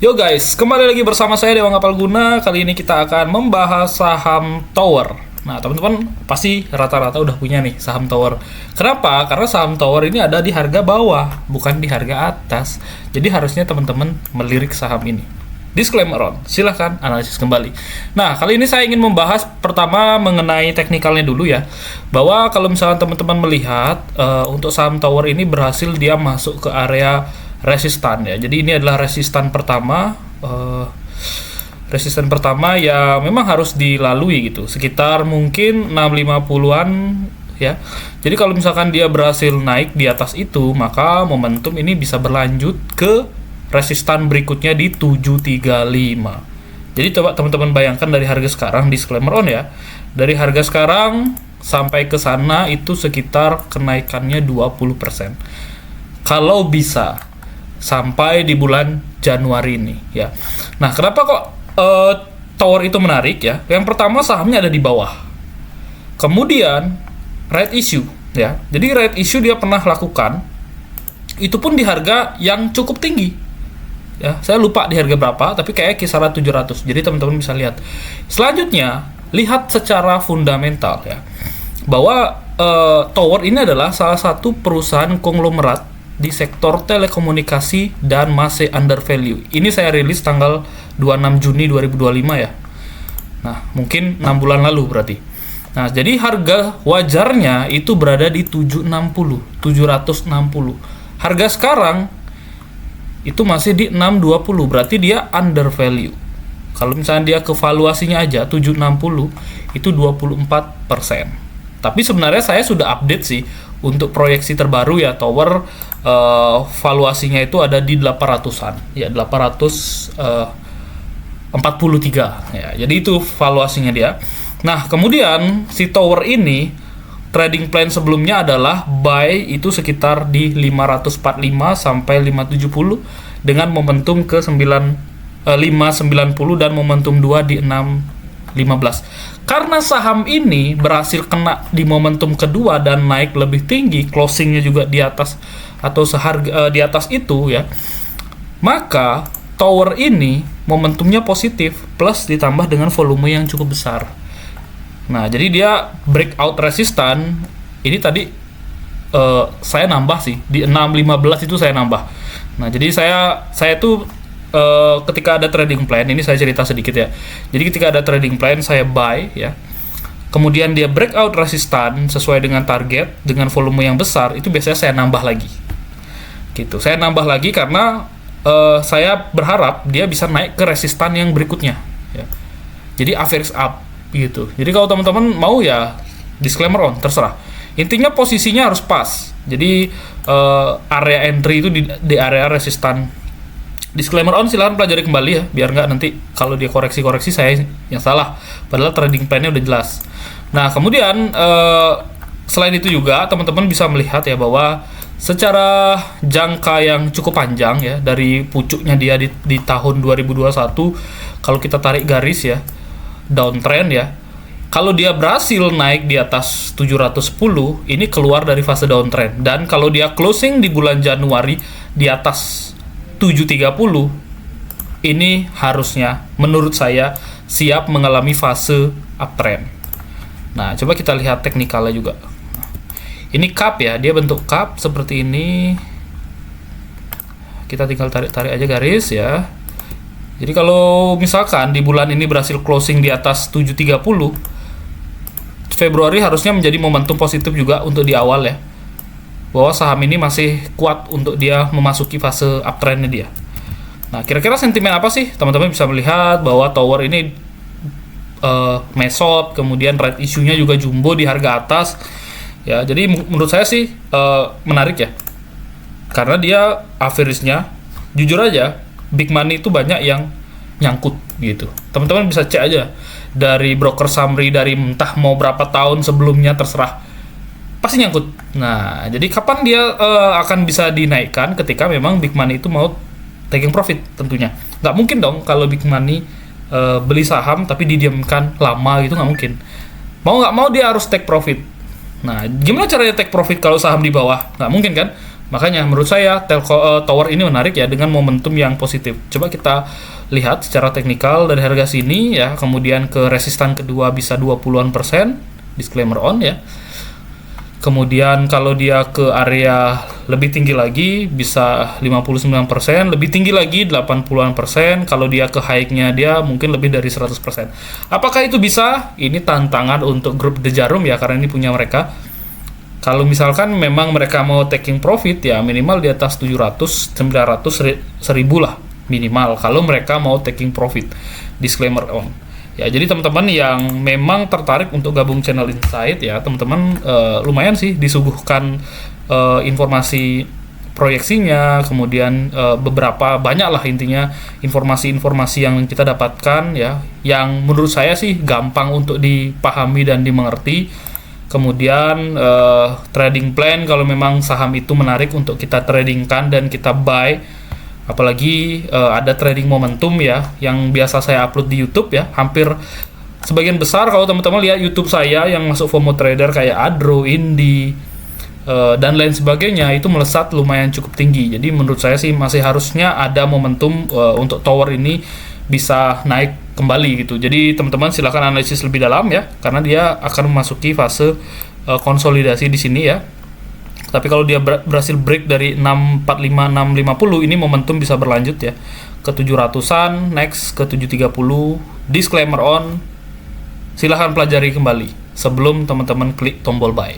Yo guys, kembali lagi bersama saya Dewa Guna. Kali ini kita akan membahas saham Tower. Nah, teman-teman pasti rata-rata udah punya nih saham Tower. Kenapa? Karena saham Tower ini ada di harga bawah, bukan di harga atas. Jadi harusnya teman-teman melirik saham ini. Disclaimer on, silahkan analisis kembali. Nah, kali ini saya ingin membahas pertama mengenai teknikalnya dulu ya. Bahwa kalau misalnya teman-teman melihat untuk saham Tower ini berhasil dia masuk ke area resistan ya. Jadi ini adalah resistan pertama ya memang harus dilalui gitu. Sekitar mungkin 650-an ya. Jadi kalau misalkan dia berhasil naik di atas itu, maka momentum ini bisa berlanjut ke resistan berikutnya di 735. Jadi coba teman-teman bayangkan dari harga sekarang, disclaimer on ya. Dari harga sekarang sampai ke sana itu sekitar kenaikannya 20%. Kalau bisa sampai di bulan Januari ini ya. Nah, kenapa kok Tower itu menarik ya? Yang pertama sahamnya ada di bawah. Kemudian right issue ya. Jadi right issue dia pernah lakukan itu pun di harga yang cukup tinggi. Ya, saya lupa di harga berapa, tapi kayak kisaran 700. Jadi teman-teman bisa lihat. Selanjutnya, lihat secara fundamental ya. Bahwa Tower ini adalah salah satu perusahaan konglomerat di sektor telekomunikasi dan masih under value. Ini saya rilis tanggal 26 Juni 2025 ya. Nah, mungkin 6 bulan lalu berarti. Nah, jadi harga wajarnya itu berada di 760. Harga sekarang itu masih di 620, berarti dia under value. Kalau misalnya dia ke valuasinya aja 760 itu 24%. Tapi sebenarnya saya sudah update sih untuk proyeksi terbaru ya Tower valuasinya itu ada di 800-an ya, 843 ya. Jadi itu valuasinya dia. Nah, kemudian si Tower ini trading plan sebelumnya adalah buy itu sekitar di 545 sampai 570 dengan momentum ke 590 dan momentum 2 di 615. Karena saham ini berhasil kena di momentum kedua dan naik lebih tinggi, closingnya juga di atas atau seharga di atas itu ya, maka Tower ini momentumnya positif plus ditambah dengan volume yang cukup besar. Nah, jadi dia breakout resistan ini tadi saya nambah sih di 615 itu saya nambah. Nah, jadi saya tuh ketika ada trading plan, ini saya cerita sedikit ya. Jadi ketika ada trading plan saya buy ya. Kemudian dia breakout resistan sesuai dengan target dengan volume yang besar, itu biasanya saya nambah lagi. Gitu. Saya nambah lagi karena saya berharap dia bisa naik ke resistan yang berikutnya ya. Jadi average up gitu. Jadi kalau teman-teman mau ya disclaimer on, terserah. Intinya posisinya harus pas. Jadi area entry itu di area resistan. Disclaimer on, silahkan pelajari kembali ya, biar nggak nanti kalau dia koreksi saya yang salah, padahal trading plan-nya udah jelas. Nah, kemudian selain itu juga teman-teman bisa melihat ya bahwa secara jangka yang cukup panjang ya, dari pucuknya dia di tahun 2021, kalau kita tarik garis ya, downtrend ya, kalau dia berhasil naik di atas 710, ini keluar dari fase downtrend. Dan kalau dia closing di bulan Januari di atas 730, ini harusnya menurut saya siap mengalami fase uptrend. Nah, coba kita lihat teknikalnya juga. Ini cup ya, dia bentuk cup seperti ini. Kita tinggal tarik aja garis ya. Jadi kalau misalkan di bulan ini berhasil closing di atas 730, Februari harusnya menjadi momentum positif juga untuk di awal ya, bahwa saham ini masih kuat untuk dia memasuki fase uptrendnya dia. Nah, kira-kira sentimen apa sih? Teman-teman bisa melihat bahwa Tower ini mesot, kemudian right issue-nya juga jumbo di harga atas. Ya, jadi menurut saya sih menarik ya. Karena dia average-nya, jujur aja, big money itu banyak yang nyangkut gitu. Teman-teman bisa cek aja dari broker summary, dari entah mau berapa tahun sebelumnya, terserah, pasti nyangkut. Nah, jadi kapan dia akan bisa dinaikkan? Ketika memang big money itu mau taking profit tentunya. Nggak mungkin dong kalau big money beli saham tapi didiamkan lama gitu, nggak mungkin. Mau nggak mau dia harus take profit. Nah, gimana caranya take profit kalau saham di bawah? Nggak mungkin kan? Makanya menurut saya tower ini menarik ya dengan momentum yang positif. Coba kita lihat secara teknikal dari harga sini ya, kemudian ke resistan kedua bisa 20-an%, disclaimer on ya. Kemudian kalau dia ke area lebih tinggi lagi bisa 59%, lebih tinggi lagi 80-an%, kalau dia ke high-nya dia mungkin lebih dari 100%. Apakah itu bisa? Ini tantangan untuk grup The Jarum ya, karena ini punya mereka. Kalau misalkan memang mereka mau taking profit ya minimal di atas 700, 900, 1000 lah minimal kalau mereka mau taking profit. Disclaimer on. Ya, jadi teman-teman yang memang tertarik untuk gabung channel Insight ya, teman-teman lumayan sih disuguhkan informasi proyeksinya, kemudian beberapa banyak lah intinya informasi-informasi yang kita dapatkan ya, yang menurut saya sih gampang untuk dipahami dan dimengerti. Kemudian trading plan kalau memang saham itu menarik untuk kita tradingkan dan kita buy, apalagi ada trading momentum ya yang biasa saya upload di YouTube ya, hampir sebagian besar kalau teman-teman lihat YouTube saya yang masuk FOMO Trader kayak Adro, Indi dan lain sebagainya itu melesat lumayan cukup tinggi. Jadi menurut saya sih masih harusnya ada momentum untuk tower ini bisa naik kembali gitu. Jadi teman-teman silakan analisis lebih dalam ya, karena dia akan memasuki fase konsolidasi di sini ya. Tapi kalau dia berhasil break dari 645 650 ini momentum bisa berlanjut ya ke 700-an, next ke 730. Disclaimer on. Silahkan pelajari kembali sebelum teman-teman klik tombol buy.